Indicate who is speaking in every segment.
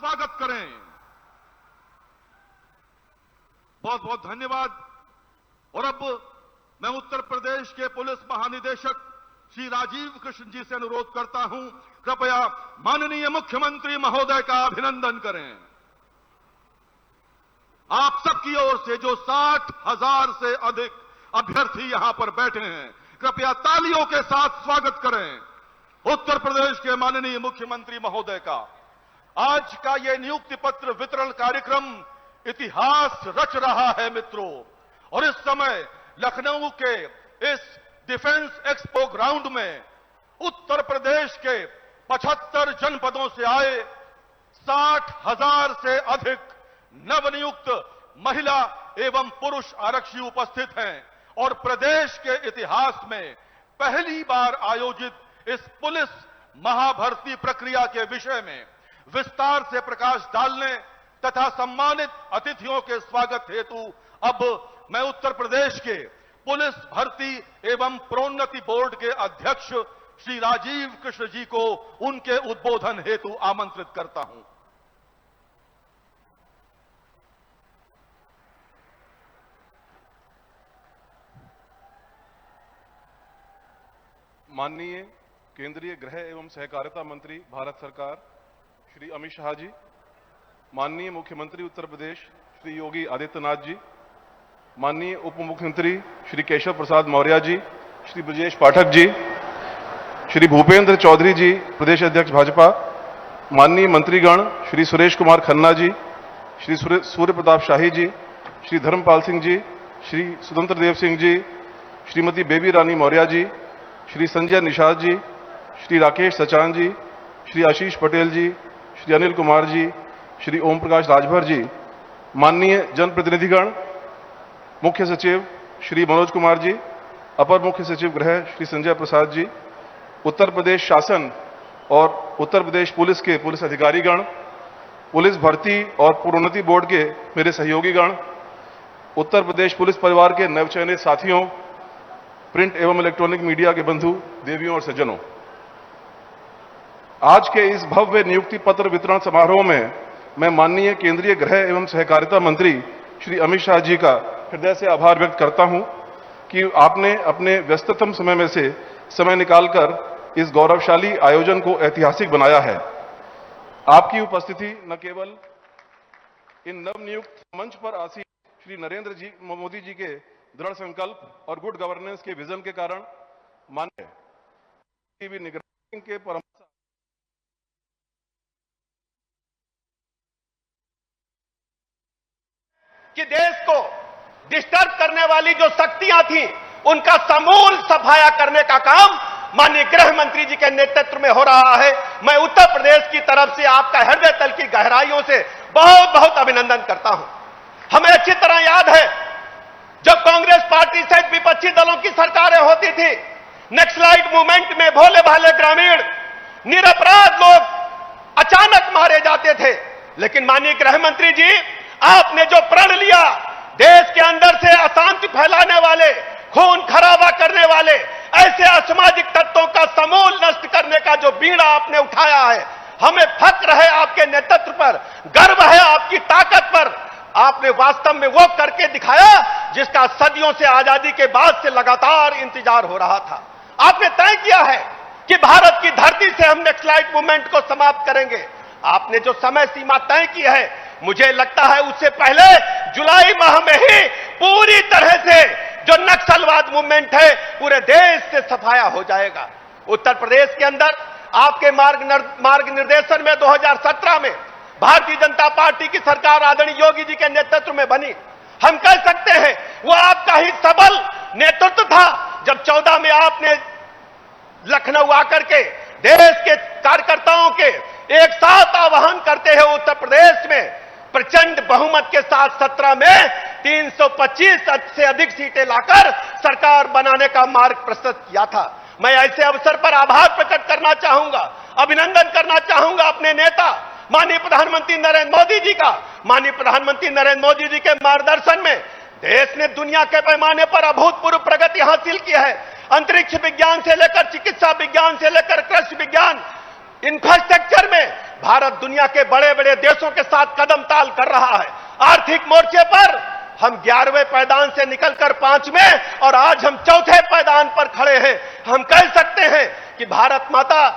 Speaker 1: स्वागत करें। बहुत बहुत धन्यवाद। और अब मैं उत्तर प्रदेश के पुलिस महानिदेशक श्री राजीव कृष्ण जी से अनुरोध करता हूं, कृपया माननीय मुख्यमंत्री महोदय का अभिनंदन करें। आप सबकी ओर से जो 60,000 से अधिक अभ्यर्थी यहां पर बैठे हैं, कृपया तालियों के साथ स्वागत करें उत्तर प्रदेश के माननीय मुख्यमंत्री महोदय का। आज का यह नियुक्ति पत्र वितरण कार्यक्रम इतिहास रच रहा है मित्रों। और इस समय लखनऊ के इस डिफेंस एक्सपो ग्राउंड में उत्तर प्रदेश के 75 जनपदों से आए 60,000 से अधिक नवनियुक्त महिला एवं पुरुष आरक्षी उपस्थित हैं और प्रदेश के इतिहास में पहली बार आयोजित इस पुलिस महाभर्ती प्रक्रिया के विषय में विस्तार से प्रकाश डालने तथा सम्मानित अतिथियों के स्वागत हेतु अब मैं उत्तर प्रदेश के पुलिस भर्ती एवं प्रोन्नति बोर्ड के अध्यक्ष श्री राजीव कृष्ण जी को उनके उद्बोधन हेतु आमंत्रित करता हूं।
Speaker 2: माननीय केंद्रीय गृह एवं सहकारिता मंत्री भारत सरकार श्री अमित शाह जी, माननीय मुख्यमंत्री उत्तर प्रदेश श्री योगी आदित्यनाथ जी, माननीय उप मुख्यमंत्री श्री केशव प्रसाद मौर्य जी, श्री ब्रजेश पाठक जी, श्री भूपेंद्र चौधरी जी प्रदेश अध्यक्ष भाजपा, माननीय मंत्रीगण श्री सुरेश कुमार खन्ना जी, श्री सूर्य प्रताप शाही जी, श्री धर्मपाल सिंह जी, श्री स्वतंत्र देव सिंह जी, श्रीमती बेबी रानी मौर्य जी, श्री संजय निषाद जी, श्री राकेश सचान जी, श्री आशीष पटेल जी, श्री अनिल कुमार जी, श्री ओम प्रकाश राजभर जी, माननीय जनप्रतिनिधिगण, मुख्य सचिव श्री मनोज कुमार जी, अपर मुख्य सचिव गृह श्री संजय प्रसाद जी, उत्तर प्रदेश शासन और उत्तर प्रदेश पुलिस के पुलिस अधिकारीगण, पुलिस भर्ती और प्रोन्नति बोर्ड के मेरे सहयोगीगण, उत्तर प्रदेश पुलिस परिवार के नवचयनित साथियों, प्रिंट एवं इलेक्ट्रॉनिक मीडिया के बंधु, देवियों और सज्जनों, आज के इस भव्य नियुक्ति पत्र वितरण समारोह में मैं माननीय केंद्रीय गृह एवं सहकारिता मंत्री श्री अमित शाह जी का हृदय से आभार व्यक्त करता हूं कि आपने अपने व्यस्ततम समय में से समय निकालकर इस गौरवशाली आयोजन को ऐतिहासिक बनाया है। आपकी उपस्थिति न केवल इन नवनियुक्त मंच पर आसीन श्री नरेंद्र जी मोदी जी के दृढ़ संकल्प और गुड गवर्नेंस के विजन के कारण मान्य टीवी निगरानी के परंपरा
Speaker 3: कि देश को डिस्टर्ब करने वाली जो शक्तियां थी उनका समूल सफाया करने का काम माननीय गृह मंत्री जी के नेतृत्व में हो रहा है। मैं उत्तर प्रदेश की तरफ से आपका हृदय तल की गहराइयों से बहुत बहुत अभिनंदन करता हूं। हमें अच्छी तरह याद है जब कांग्रेस पार्टी सहित विपक्षी दलों की सरकारें होती थी, नक्सलाइट मूवमेंट में भोले भाले ग्रामीण निरपराध लोग अचानक मारे जाते थे। लेकिन माननीय गृह मंत्री जी, आपने जो प्रण लिया, देश के अंदर से अशांति फैलाने वाले, खून खराबा करने वाले ऐसे असामाजिक तत्वों का समूल नष्ट करने का जो बीड़ा आपने उठाया है, हमें फक्र है आपके नेतृत्व पर, गर्व है आपकी ताकत पर। आपने वास्तव में वो करके दिखाया जिसका सदियों से आजादी के बाद से लगातार इंतजार हो रहा था। आपने तय किया है कि भारत की धरती से हम नक्सलाइट मूवमेंट को समाप्त करेंगे। आपने जो समय सीमा तय की है, मुझे लगता है उससे पहले जुलाई माह में ही पूरी तरह से जो नक्सलवाद मूवमेंट है पूरे देश से सफाया हो जाएगा। उत्तर प्रदेश के अंदर आपके मार्ग निर्देशन में 2017 में भारतीय जनता पार्टी की सरकार आदरणीय योगी जी के नेतृत्व में बनी। हम कह सकते हैं वो आपका ही सबल नेतृत्व था जब 14 में आपने लखनऊ आकर के देश के कार्यकर्ताओं के एक साथ आह्वान करते हैं उत्तर प्रदेश में प्रचंड बहुमत के साथ 17 में 325 से अधिक सीटें लाकर सरकार बनाने का मार्ग प्रशस्त किया था। मैं ऐसे अवसर पर आभार प्रकट करना चाहूंगा, अभिनंदन करना चाहूंगा अपने नेता माननीय प्रधानमंत्री नरेंद्र मोदी जी का। माननीय प्रधानमंत्री नरेंद्र मोदी जी के मार्गदर्शन में देश ने दुनिया के पैमाने पर अभूतपूर्व प्रगति हासिल की है। अंतरिक्ष विज्ञान से लेकर चिकित्सा विज्ञान से लेकर कृषि विज्ञान, इंफ्रास्ट्रक्चर में भारत दुनिया के बड़े बड़े देशों के साथ कदम ताल कर रहा है। आर्थिक मोर्चे पर हम 11वें पायदान से निकलकर 5वें और आज हम 4थे पायदान पर खड़े हैं। हम कह सकते हैं कि भारत माता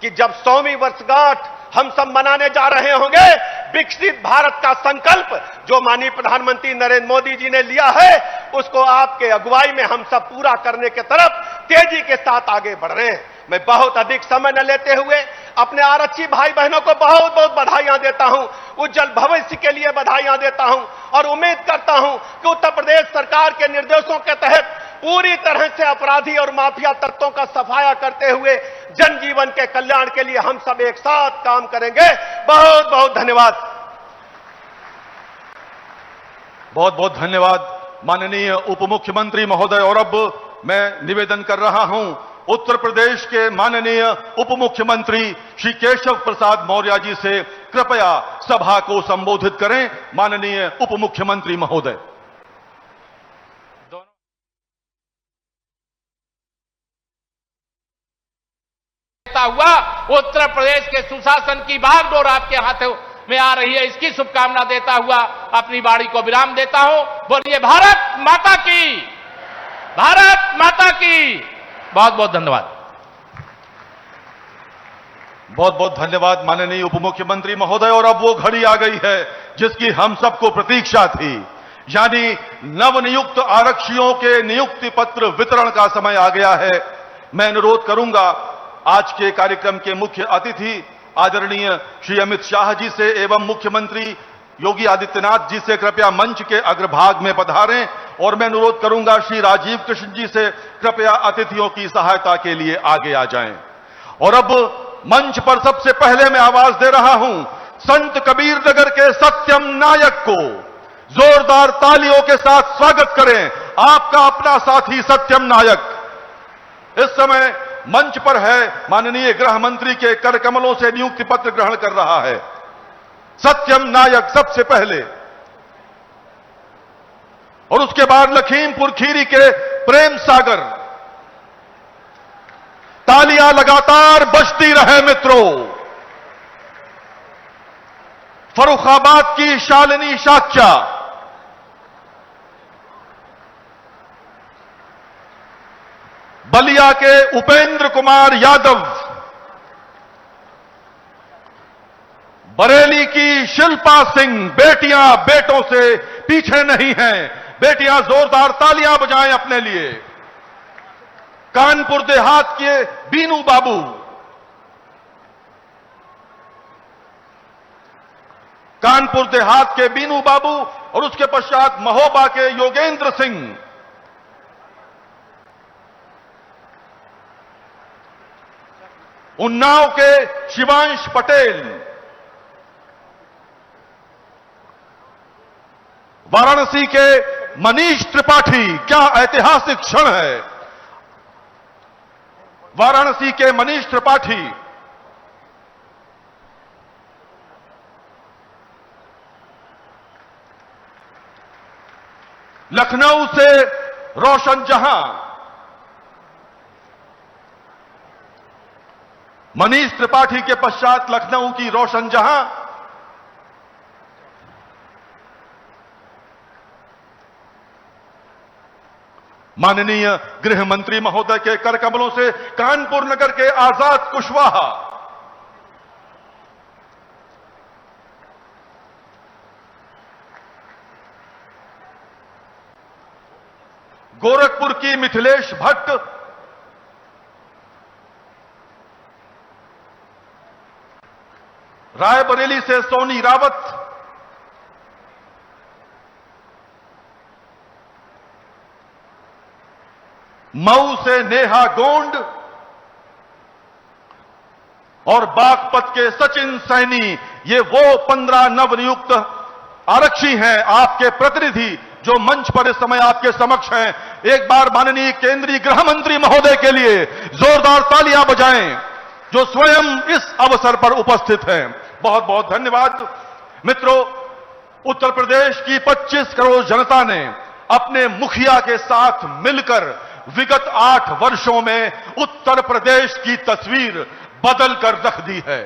Speaker 3: की जब 100वीं वर्षगांठ हम सब मनाने जा रहे होंगे, विकसित भारत का संकल्प जो माननीय प्रधानमंत्री नरेंद्र मोदी जी ने लिया है, उसको आपके अगुवाई में हम सब पूरा करने के तरफ तेजी के साथ आगे बढ़ रहे हैं। मैं बहुत अधिक समय न लेते हुए अपने आरक्षी भाई बहनों को बहुत बहुत बधाइयां देता हूं, उज्जवल भविष्य के लिए बधाइयां देता हूं और उम्मीद करता हूं कि उत्तर प्रदेश सरकार के निर्देशों के तहत पूरी तरह से अपराधी और माफिया तत्वों का सफाया करते हुए जनजीवन के कल्याण के लिए हम सब एक साथ काम करेंगे। बहुत बहुत धन्यवाद।
Speaker 1: बहुत बहुत धन्यवाद माननीय उप मुख्यमंत्री महोदय। और अब मैं निवेदन कर रहा हूं उत्तर प्रदेश के माननीय उप मुख्यमंत्री श्री केशव प्रसाद मौर्य जी से, कृपया सभा को संबोधित करें। माननीय उप मुख्यमंत्री महोदय।
Speaker 4: हुआ उत्तर प्रदेश के सुशासन की बागडोर आपके हाथों में आ रही है, इसकी शुभकामना देता हुआ अपनी वाणी को विराम देता हूं। बोलिए भारत माता की, भारत माता की। बहुत बहुत धन्यवाद।
Speaker 1: बहुत बहुत धन्यवाद माननीय उप मुख्यमंत्री महोदय। और अब वो घड़ी आ गई है जिसकी हम सबको प्रतीक्षा थी, यानी नवनियुक्त आरक्षियों के नियुक्ति पत्र वितरण का समय आ गया है। मैं अनुरोध करूंगा आज के कार्यक्रम के मुख्य अतिथि आदरणीय श्री अमित शाह जी से एवं मुख्यमंत्री योगी आदित्यनाथ जी से कृपया मंच के अग्रभाग में पधारें। और मैं अनुरोध करूंगा श्री राजीव कृष्ण जी से कृपया अतिथियों की सहायता के लिए आगे आ जाएं। और अब मंच पर सबसे पहले मैं आवाज दे रहा हूं संत कबीर नगर के सत्यम नायक को। जोरदार तालियों के साथ स्वागत करें आपका अपना साथी सत्यम नायक। इस समय मंच पर है माननीय गृह मंत्री के कर कमलों से नियुक्ति पत्र ग्रहण कर रहा है सत्यम नायक सबसे पहले, और उसके बाद लखीमपुर खीरी के प्रेम सागर। तालियां लगातार बजती रहे मित्रों। फर्रुखाबाद की शालिनी शाक्या, बलिया के उपेंद्र कुमार यादव, बरेली की शिल्पा सिंह। बेटियां बेटों से पीछे नहीं हैं, बेटियां जोरदार तालियां बजाएं अपने लिए। कानपुर देहात के बीनू बाबू, कानपुर देहात के बीनू बाबू और उसके पश्चात महोबा के योगेंद्र सिंह। उन्नाव के शिवांश पटेल, वाराणसी के मनीष त्रिपाठी। क्या ऐतिहासिक क्षण है, वाराणसी के मनीष त्रिपाठी। लखनऊ से रोशन जहां, मनीष त्रिपाठी के पश्चात लखनऊ की रोशन जहां। माननीय गृह मंत्री महोदय के कर कमलों से कानपुर नगर के आजाद कुशवाहा। गोरखपुर की मिथिलेश भट्ट, रायबरेली से सोनी रावत, मऊ से नेहा गोंड और बागपत के सचिन सैनी। ये वो 15 नवनियुक्त आरक्षी हैं, आपके प्रतिनिधि जो मंच पर इस समय आपके समक्ष हैं। एक बार माननीय केंद्रीय गृह मंत्री महोदय के लिए जोरदार तालियां बजाएं जो स्वयं इस अवसर पर उपस्थित हैं। बहुत बहुत धन्यवाद मित्रों। उत्तर प्रदेश की 25 करोड़ जनता ने अपने मुखिया के साथ मिलकर विगत 8 वर्षों में उत्तर प्रदेश की तस्वीर बदल कर रख दी है।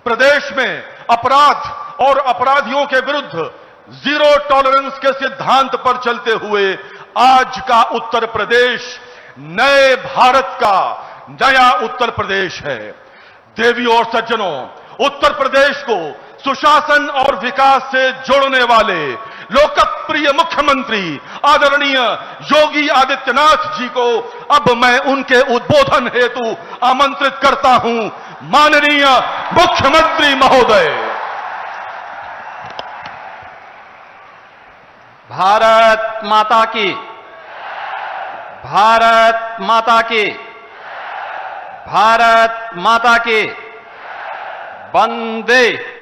Speaker 1: प्रदेश में अपराध और अपराधियों के विरुद्ध जीरो टॉलरेंस के सिद्धांत पर चलते हुए आज का उत्तर प्रदेश नए भारत का नया उत्तर प्रदेश है। देवियों और सज्जनों, उत्तर प्रदेश को सुशासन और विकास से जोड़ने वाले लोकप्रिय मुख्यमंत्री आदरणीय योगी आदित्यनाथ जी को अब मैं उनके उद्बोधन हेतु आमंत्रित करता हूं। माननीय मुख्यमंत्री महोदय।
Speaker 5: भारत माता की, भारत माता की, भारत माता की। वंदे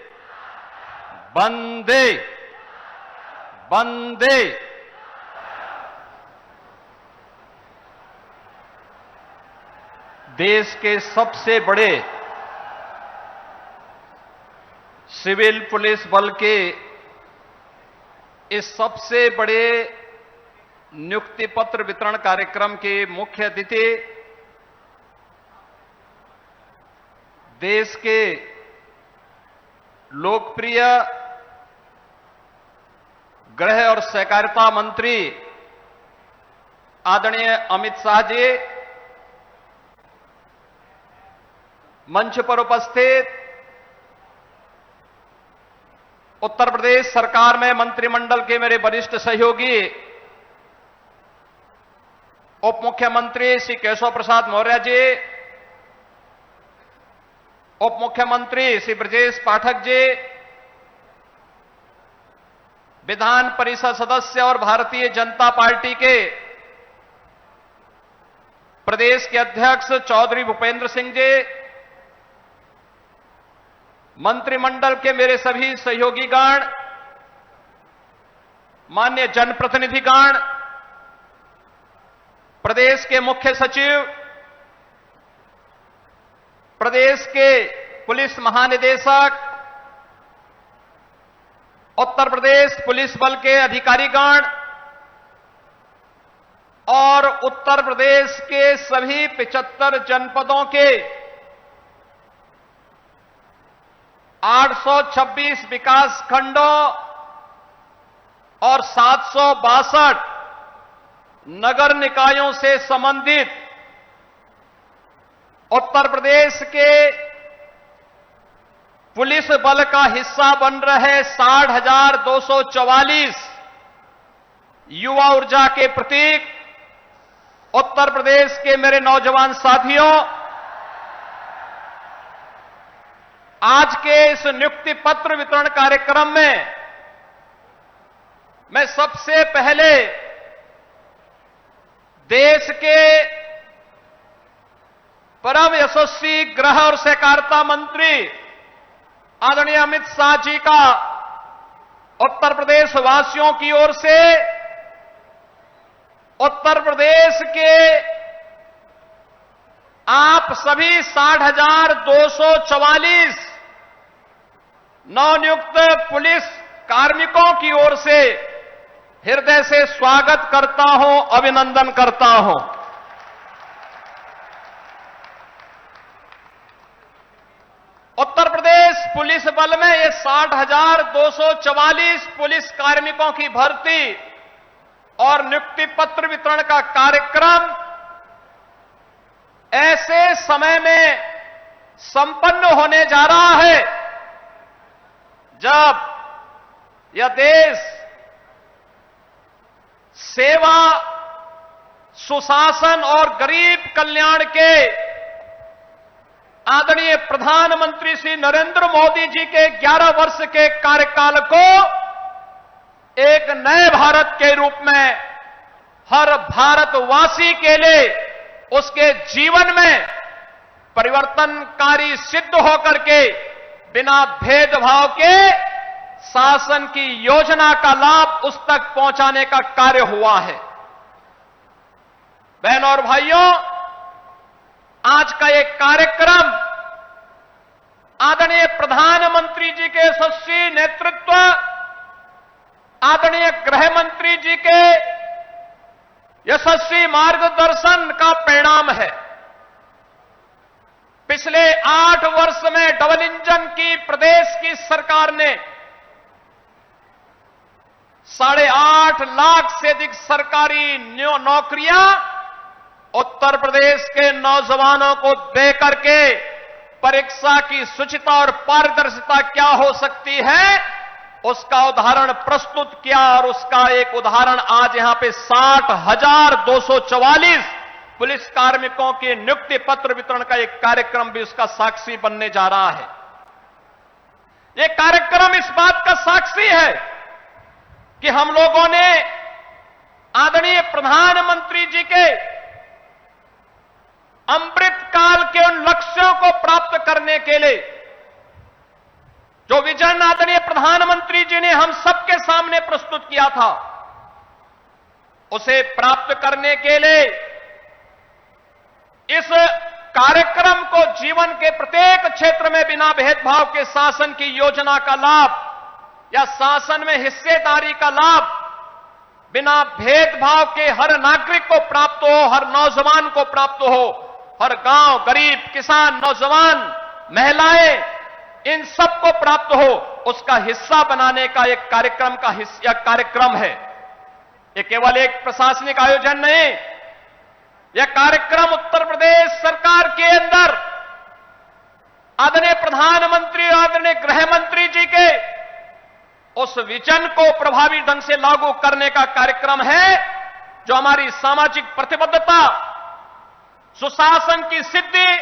Speaker 5: वंदे वंदे। देश के सबसे बड़े सिविल पुलिस बल के इस सबसे बड़े नियुक्ति पत्र वितरण कार्यक्रम के मुख्य अतिथि देश के लोकप्रिय गृह और सहकारिता मंत्री आदरणीय अमित शाह जी, मंच पर उपस्थित उत्तर प्रदेश सरकार में मंत्रिमंडल के मेरे वरिष्ठ सहयोगी उप मुख्यमंत्री श्री केशव प्रसाद मौर्य जी, उप मुख्यमंत्री श्री ब्रजेश पाठक जी, विधान परिषद सदस्य और भारतीय जनता पार्टी के प्रदेश के अध्यक्ष चौधरी भूपेंद्र सिंह जी, मंत्रिमंडल के मेरे सभी सहयोगीगण, माननीय जनप्रतिनिधिगण, प्रदेश के मुख्य सचिव, प्रदेश के पुलिस महानिदेशक, उत्तर प्रदेश पुलिस बल के अधिकारीगण और उत्तर प्रदेश के सभी 75 जनपदों के 826 विकास खंडों और 762 नगर निकायों से संबंधित उत्तर प्रदेश के पुलिस बल का हिस्सा बन रहे 60,244 युवा ऊर्जा के प्रतीक उत्तर प्रदेश के मेरे नौजवान साथियों, आज के इस नियुक्ति पत्र वितरण कार्यक्रम में मैं सबसे पहले देश के परम यशस्वी गृह और सहकारिता मंत्री आदरणीय अमित शाह जी का उत्तर प्रदेश वासियों की ओर से उत्तर प्रदेश के आप सभी 60,244 नवनियुक्त पुलिस कार्मिकों की ओर से हृदय से स्वागत करता हूं, अभिनंदन करता हूं। उत्तर प्रदेश पुलिस बल में ये 60,244 पुलिस कार्मिकों की भर्ती और नियुक्ति पत्र वितरण का कार्यक्रम ऐसे समय में संपन्न होने जा रहा है जब यह देश सेवा, सुशासन और गरीब कल्याण के आदरणीय प्रधानमंत्री श्री नरेंद्र मोदी जी के 11 वर्ष के कार्यकाल को एक नए भारत के रूप में हर भारतवासी के लिए उसके जीवन में परिवर्तनकारी सिद्ध होकर के बिना भेदभाव के शासन की योजना का लाभ उस तक पहुंचाने का कार्य हुआ है। बहनों और भाइयों, आज का एक कार्यक्रम आदरणीय प्रधानमंत्री जी के यशस्वी नेतृत्व, आदरणीय गृह मंत्री जी के यशस्वी मार्गदर्शन का परिणाम है। पिछले 8 वर्ष में डबल इंजन की प्रदेश की सरकार ने 8.5 लाख से अधिक सरकारी नौकरियां उत्तर प्रदेश के नौजवानों को दे करके परीक्षा की शुचिता और पारदर्शिता क्या हो सकती है उसका उदाहरण प्रस्तुत किया। और उसका एक उदाहरण आज यहां पे 60,244 पुलिस कार्मिकों के नियुक्ति पत्र वितरण का एक कार्यक्रम भी उसका साक्षी बनने जा रहा है। यह कार्यक्रम इस बात का साक्षी है कि हम लोगों ने आदरणीय प्रधानमंत्री जी के अमृत काल के उन लक्ष्यों को प्राप्त करने के लिए जो विजन आदरणीय प्रधानमंत्री जी ने हम सबके सामने प्रस्तुत किया था, उसे प्राप्त करने के लिए इस कार्यक्रम को जीवन के प्रत्येक क्षेत्र में बिना भेदभाव के शासन की योजना का लाभ या शासन में हिस्सेदारी का लाभ बिना भेदभाव के हर नागरिक को प्राप्त हो, हर नौजवान को प्राप्त हो, हर गांव, गरीब, किसान, नौजवान, महिलाएं, इन सबको प्राप्त हो, उसका हिस्सा बनाने का एक कार्यक्रम है। यह केवल एक प्रशासनिक आयोजन नहीं, यह कार्यक्रम उत्तर प्रदेश सरकार के अंदर आदरणीय प्रधानमंत्री और आदरणीय गृह मंत्री जी के उस विजन को प्रभावी ढंग से लागू करने का कार्यक्रम है, जो हमारी सामाजिक प्रतिबद्धता, सुशासन की सिद्धि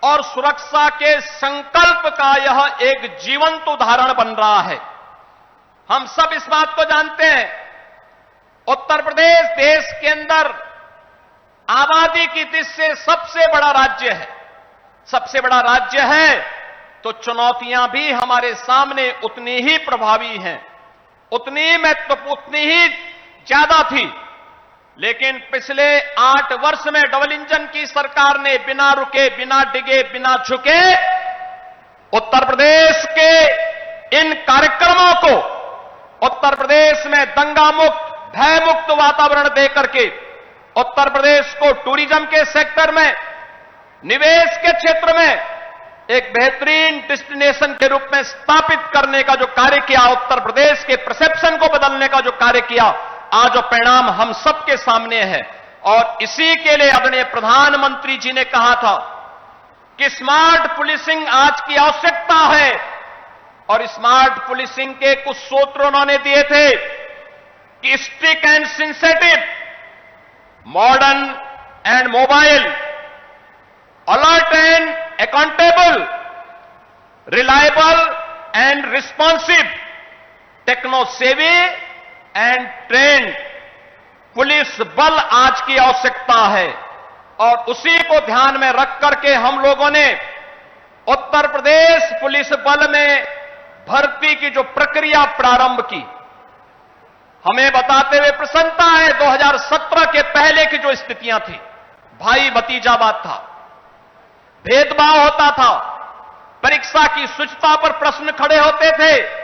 Speaker 5: और सुरक्षा के संकल्प का यह एक जीवंत उदाहरण बन रहा है। हम सब इस बात को जानते हैं, उत्तर प्रदेश देश के अंदर आबादी की दृष्टि से सबसे बड़ा राज्य है। सबसे बड़ा राज्य है तो चुनौतियां भी हमारे सामने उतनी ही प्रभावी हैं, उतनी ही महत्वपूर्ण, उतनी ही ज्यादा थी। लेकिन पिछले 8 वर्ष में डबल इंजन की सरकार ने बिना रुके, बिना डिगे, बिना झुके उत्तर प्रदेश के इन कार्यक्रमों को उत्तर प्रदेश में दंगा मुक्त, भय मुक्त वातावरण देकर के उत्तर प्रदेश को टूरिज्म के सेक्टर में, निवेश के क्षेत्र में एक बेहतरीन डेस्टिनेशन के रूप में स्थापित करने का जो कार्य किया, उत्तर प्रदेश के परसेप्शन को बदलने का जो कार्य किया, आज वो परिणाम हम सबके सामने है। और इसी के लिए आदरणीय प्रधानमंत्री जी ने कहा था कि स्मार्ट पुलिसिंग आज की आवश्यकता है। और स्मार्ट पुलिसिंग के कुछ सूत्र उन्होंने दिए थे कि strict and sensitive, modern and mobile, alert and accountable, reliable and responsive, techno savvy and trained police बल आज की आवश्यकता है। और उसी को ध्यान में रख करके हम लोगों ने उत्तर प्रदेश पुलिस बल में भर्ती की जो प्रक्रिया प्रारंभ की, हमें बताते हुए प्रसन्नता है 2017 के पहले की जो स्थितियां थी, भाई भतीजावाद था, भेदभाव होता था, परीक्षा की शुचिता पर प्रश्न खड़े होते थे,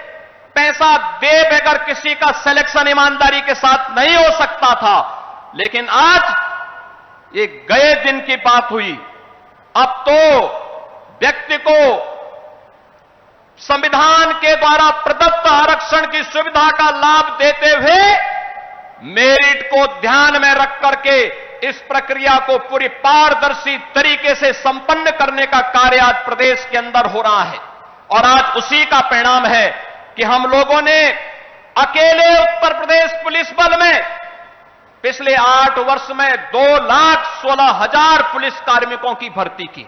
Speaker 5: पैसा दे बगैर किसी का सिलेक्शन ईमानदारी के साथ नहीं हो सकता था। लेकिन आज ये गए दिन की बात हुई, अब तो व्यक्ति को संविधान के द्वारा प्रदत्त आरक्षण की सुविधा का लाभ देते हुए मेरिट को ध्यान में रख करके इस प्रक्रिया को पूरी पारदर्शी तरीके से संपन्न करने का कार्य आज प्रदेश के अंदर हो रहा है। और आज उसी का परिणाम है कि हम लोगों ने अकेले उत्तर प्रदेश पुलिस बल में पिछले 8 वर्ष में 2,16,000 पुलिस कार्मिकों की भर्ती की।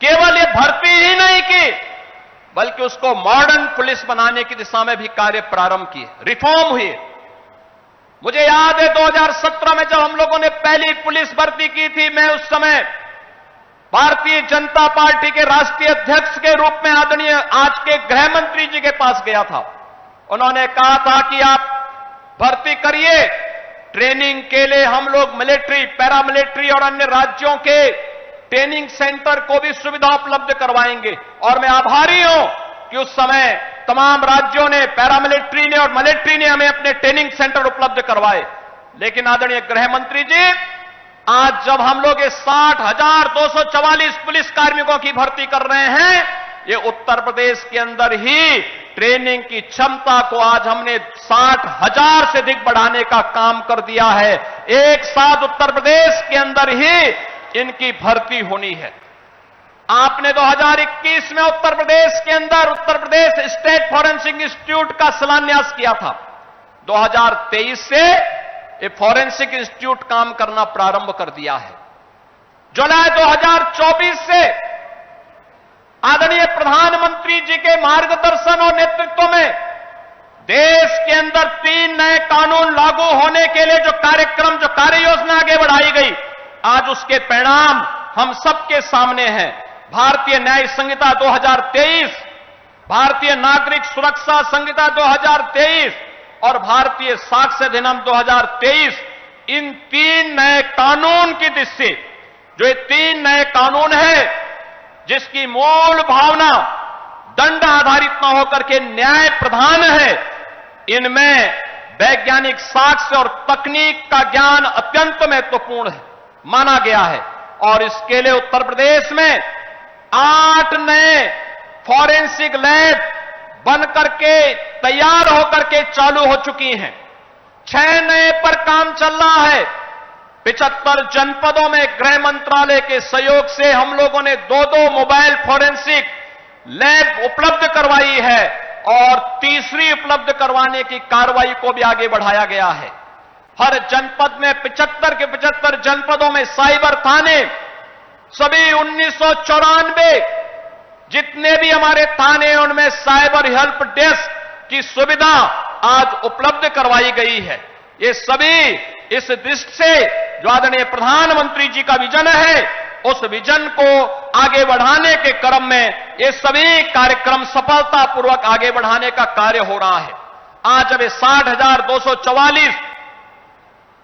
Speaker 5: केवल ये भर्ती ही नहीं की, बल्कि उसको मॉडर्न पुलिस बनाने की दिशा में भी कार्य प्रारंभ किए, रिफॉर्म हुए। मुझे याद है 2017 में जब हम लोगों ने पहली पुलिस भर्ती की थी, मैं उस समय भारतीय जनता पार्टी के राष्ट्रीय अध्यक्ष के रूप में आदरणीय आज के गृह मंत्री जी के पास गया था। उन्होंने कहा था कि आप भर्ती करिए, ट्रेनिंग के लिए हम लोग मिलिट्री, पैरामिलिट्री और अन्य राज्यों के ट्रेनिंग सेंटर को भी सुविधा उपलब्ध करवाएंगे। और मैं आभारी हूं कि उस समय तमाम राज्यों ने, पैरामिलिट्री ने और मिलिट्री ने हमें अपने ट्रेनिंग सेंटर उपलब्ध करवाए। लेकिन आदरणीय गृह मंत्री जी, आज जब हम लोग ये 60,244 पुलिस कार्मिकों की भर्ती कर रहे हैं, ये उत्तर प्रदेश के अंदर ही ट्रेनिंग की क्षमता को आज हमने 60,000 से अधिक बढ़ाने का काम कर दिया है। एक साथ उत्तर प्रदेश के अंदर ही इनकी भर्ती होनी है। आपने 2021 में उत्तर प्रदेश के अंदर उत्तर प्रदेश स्टेट फॉरेंसिक इंस्टीट्यूट का शिलान्यास किया था। 2023 से ये फॉरेंसिक इंस्टीट्यूट काम करना प्रारंभ कर दिया है। जुलाई 2024 से आदरणीय प्रधानमंत्री जी के मार्गदर्शन और नेतृत्व में देश के अंदर 3 नए कानून लागू होने के लिए जो कार्यक्रम, जो कार्य योजना आगे बढ़ाई गई, आज उसके परिणाम हम सबके सामने हैं। भारतीय न्याय संहिता 2023, भारतीय नागरिक सुरक्षा संहिता 2023 और भारतीय साक्ष्य अधिनियम 2023, इन 3 नए कानून की दृष्टि से जो ये 3 नए कानून है, जिसकी मूल भावना दंड आधारित न होकर के न्याय प्रधान है, इनमें वैज्ञानिक साक्ष्य और तकनीक का ज्ञान अत्यंत महत्वपूर्ण है माना गया है। और इसके लिए उत्तर प्रदेश में 8 नए फॉरेंसिक लैब बनकर के तैयार होकर के चालू हो चुकी हैं। 6 नए पर काम चल रहा है। 75 जनपदों में गृह मंत्रालय के सहयोग से हम लोगों ने 2-2 मोबाइल फॉरेंसिक लैब उपलब्ध करवाई है और तीसरी उपलब्ध करवाने की कार्रवाई को भी आगे बढ़ाया गया है। हर जनपद में 75 के 75 जनपदों में साइबर थाने, सभी 1994 जितने भी हमारे थाने हैं उनमें साइबर हेल्प डेस्क की सुविधा आज उपलब्ध करवाई गई है। ये सभी इस दृष्टि से जो आदरणीय प्रधानमंत्री जी का विजन है, उस विजन को आगे बढ़ाने के क्रम में ये सभी कार्यक्रम सफलतापूर्वक आगे बढ़ाने का कार्य हो रहा है। आज अब 60,244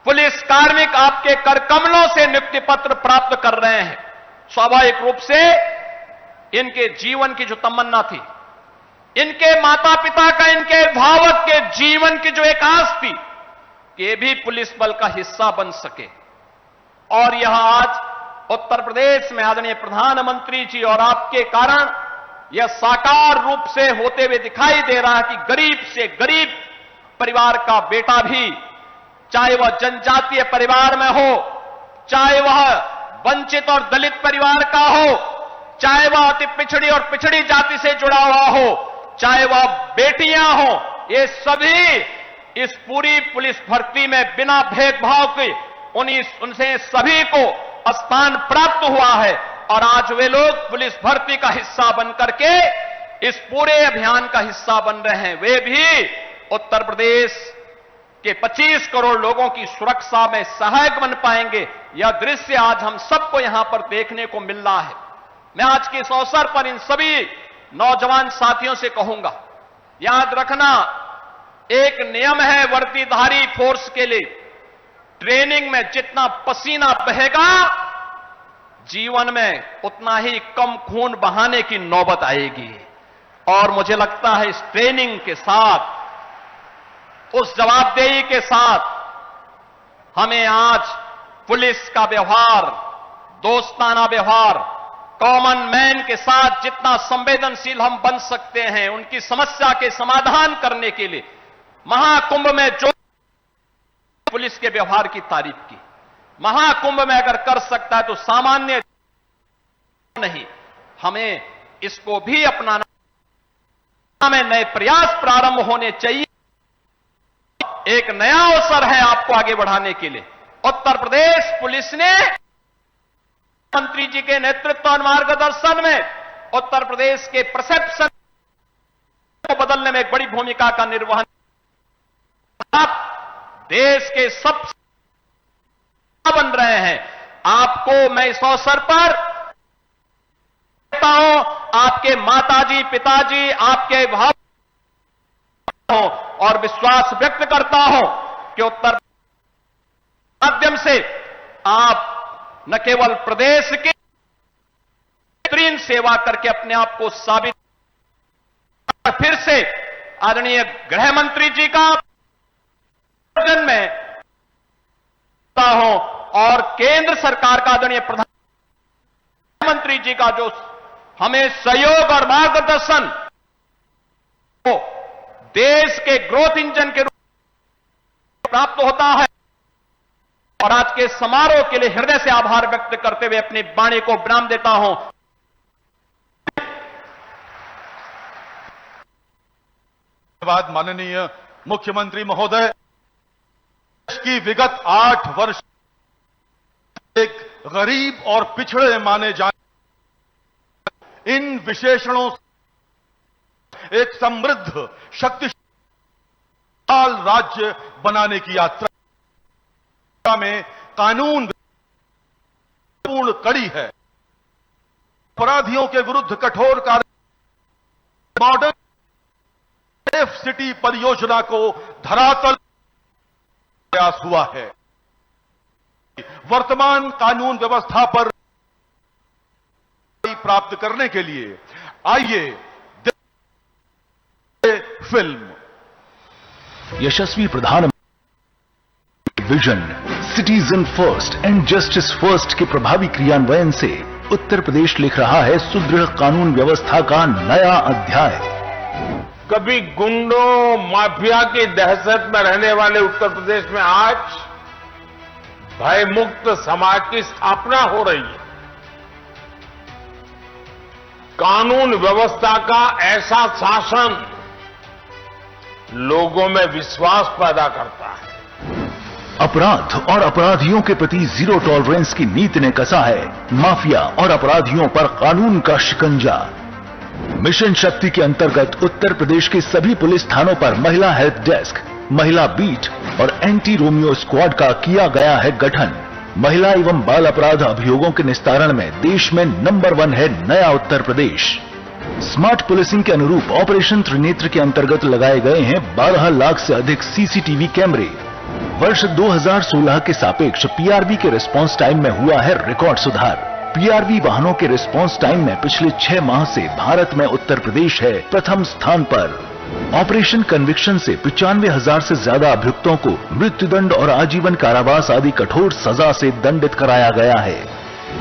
Speaker 5: पुलिस कार्मिक आपके कर कमलों से नियुक्ति पत्र प्राप्त कर रहे हैं। स्वाभाविक रूप से इनके जीवन की जो तमन्ना थी, इनके माता पिता का, इनके अभिभावक के जीवन की जो एक आस थी कि ये भी पुलिस बल का हिस्सा बन सके, और यह आज उत्तर प्रदेश में आदरणीय प्रधानमंत्री जी और आपके कारण यह साकार रूप से होते हुए दिखाई दे रहा है कि गरीब से गरीब परिवार का बेटा भी, चाहे वह जनजातीय परिवार में हो, चाहे वह वंचित और दलित परिवार का हो, चाहे वह अति पिछड़ी और पिछड़ी जाति से जुड़ा हुआ हो, चाहे वह बेटियां हो, ये सभी इस पूरी पुलिस भर्ती में बिना भेदभाव के उनसे सभी को स्थान प्राप्त हुआ है। और आज वे लोग पुलिस भर्ती का हिस्सा बनकर के इस पूरे अभियान का हिस्सा बन रहे हैं। वे भी उत्तर प्रदेश के 25 करोड़ लोगों की सुरक्षा में सहायक बन पाएंगे। यह दृश्य आज हम सबको यहां पर देखने को मिल रहा है। मैं आज के इस अवसर पर इन सभी नौजवान साथियों से कहूंगा, याद रखना, एक नियम है वर्दीधारी फोर्स के लिए, ट्रेनिंग में जितना पसीना बहेगा जीवन में उतना ही कम खून बहाने की नौबत आएगी। और मुझे लगता है इस ट्रेनिंग के साथ, उस जवाबदेही के साथ हमें आज पुलिस का व्यवहार, दोस्ताना व्यवहार, कॉमन मैन के साथ जितना संवेदनशील हम बन सकते हैं, उनकी समस्या के समाधान करने के लिए महाकुंभ में जो पुलिस के व्यवहार की तारीफ की, महाकुंभ में अगर कर सकता है तो सामान्य नहीं, हमें इसको भी अपनाना में नए प्रयास प्रारंभ होने चाहिए। एक नया अवसर है आपको आगे बढ़ाने के लिए। उत्तर प्रदेश पुलिस ने मंत्री जी के नेतृत्व और मार्गदर्शन में उत्तर प्रदेश के परसेप्शन को बदलने में एक बड़ी भूमिका का निर्वहन। आप देश के सबसे बन रहे हैं। आपको मैं इस अवसर पर कहता हूं, आपके माताजी, पिताजी, आपके भाव और विश्वास व्यक्त करता हूं कि उत्तर माध्यम से आप न केवल प्रदेश की बेहतरीन सेवा करके अपने आप को साबित, फिर से आदरणीय गृह मंत्री जी का में हूं और केंद्र सरकार का आदरणीय प्रधानमंत्री जी का जो हमें सहयोग और मार्गदर्शन देश के ग्रोथ इंजन के रूप में प्राप्त होता है। और आज के समारोह के लिए हृदय से आभार व्यक्त करते हुए अपनी वाणी को विराम देता हूं।
Speaker 1: धन्यवाद माननीय मुख्यमंत्री महोदय। देश की विगत 8 वर्ष एक गरीब और पिछड़े माने जाने इन विशेषणों से एक समृद्ध शक्तिशाली राज्य बनाने की यात्रा में कानून पूर्ण कड़ी है। अपराधियों के विरुद्ध कठोर कार्य मॉडर्न सेफ सिटी परियोजना को धरातल प्रयास हुआ है। वर्तमान कानून व्यवस्था पर प्राप्त करने के लिए आइए
Speaker 6: फिल्म। यशस्वी प्रधानमंत्री vision citizen first and justice first के प्रभावी क्रियान्वयन से उत्तर प्रदेश लिख रहा है सुदृढ़ कानून व्यवस्था का नया अध्याय।
Speaker 7: कभी गुंडों माफिया की दहशत में रहने वाले उत्तर प्रदेश में आज भयमुक्त समाज की स्थापना हो रही है। कानून व्यवस्था का ऐसा शासन लोगों में विश्वास पैदा करता है।
Speaker 6: अपराध और अपराधियों के प्रति जीरो टॉलरेंस की नीति ने कसा है माफिया और अपराधियों पर कानून का शिकंजा। मिशन शक्ति के अंतर्गत उत्तर प्रदेश के सभी पुलिस थानों पर महिला हेल्प डेस्क, महिला बीट और एंटी रोमियो स्क्वाड का किया गया है गठन। महिला एवं बाल अपराध अभियोगों के निस्तारण में देश में नंबर 1 है नया उत्तर प्रदेश। स्मार्ट पुलिसिंग के अनुरूप ऑपरेशन त्रिनेत्र के अंतर्गत लगाए गए हैं 12 लाख से अधिक सीसीटीवी कैमरे। वर्ष 2016 के सापेक्ष पीआरबी के रिस्पांस टाइम में हुआ है रिकॉर्ड सुधार। पीआरबी वाहनों के रिस्पांस टाइम में पिछले 6 माह से भारत में उत्तर प्रदेश है प्रथम स्थान पर। ऑपरेशन कन्विक्शन से 95,000 से ज्यादा अभियुक्तों को मृत्युदंड और आजीवन कारावास आदि कठोर सजा से दंडित कराया गया है।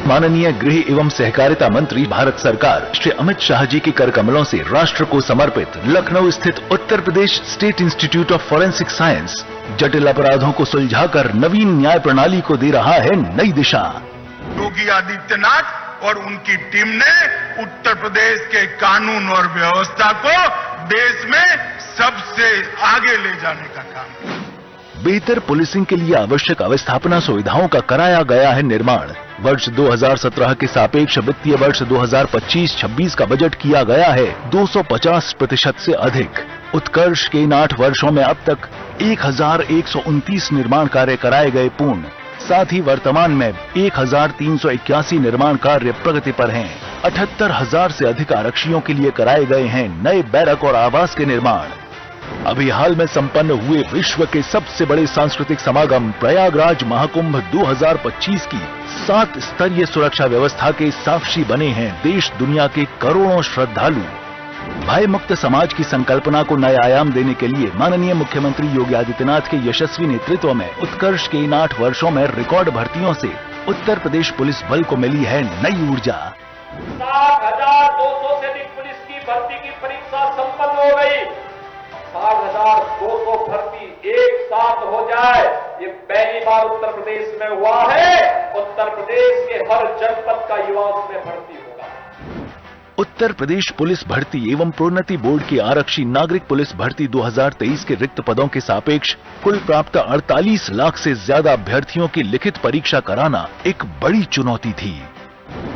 Speaker 6: माननीय गृह एवं सहकारिता मंत्री भारत सरकार श्री अमित शाह जी के कर कमलों से राष्ट्र को समर्पित लखनऊ स्थित Uttar Pradesh state institute of forensic science जटिल अपराधों को सुलझाकर नवीन न्याय प्रणाली को दे रहा है नई दिशा।
Speaker 8: योगी आदित्यनाथ और उनकी टीम ने उत्तर प्रदेश के कानून और व्यवस्था को देश में सबसे आगे ले जाने का काम किया।
Speaker 6: बेहतर पुलिसिंग के लिए आवश्यक अवस्थापना सुविधाओं का कराया गया है निर्माण। वर्ष 2017 के सापेक्ष वित्तीय वर्ष 2025-26 का बजट किया गया है 250% से अधिक। उत्कर्ष के इन 8 वर्षों में अब तक 1129 निर्माण कार्य कराए गए पूर्ण। साथ ही वर्तमान में 1381 निर्माण कार्य प्रगति पर हैं। 78,000 से अधिक आरक्षियों के लिए कराए गए हैं नए बैरक और आवास के निर्माण। अभी हाल में संपन्न हुए विश्व के सबसे बड़े सांस्कृतिक समागम प्रयागराज महाकुंभ 2025 की 7 स्तरीय सुरक्षा व्यवस्था के साक्षी बने हैं देश दुनिया के करोड़ों श्रद्धालु। भय मुक्त समाज की संकल्पना को नया आयाम देने के लिए माननीय मुख्यमंत्री योगी आदित्यनाथ के यशस्वी नेतृत्व में उत्कर्ष के इन 8 वर्षों में रिकॉर्ड भर्तियों से उत्तर प्रदेश पुलिस बल को मिली है नई ऊर्जा।
Speaker 5: 60,200 से अधिक पुलिस की भर्ती की परीक्षा संपन्न हो गई। 60,200 भर्ती एक साथ हो जाए, ये पहली बार उत्तर प्रदेश में हुआ है। उत्तर प्रदेश के हर जनपद का युवा उसमें भर्ती होगा।
Speaker 6: उत्तर प्रदेश पुलिस भर्ती एवं प्रोन्नति बोर्ड की आरक्षी नागरिक पुलिस भर्ती 2023 के रिक्त पदों के सापेक्ष कुल प्राप्त 48 लाख से ज्यादा अभ्यर्थियों की लिखित परीक्षा कराना एक बड़ी चुनौती थी।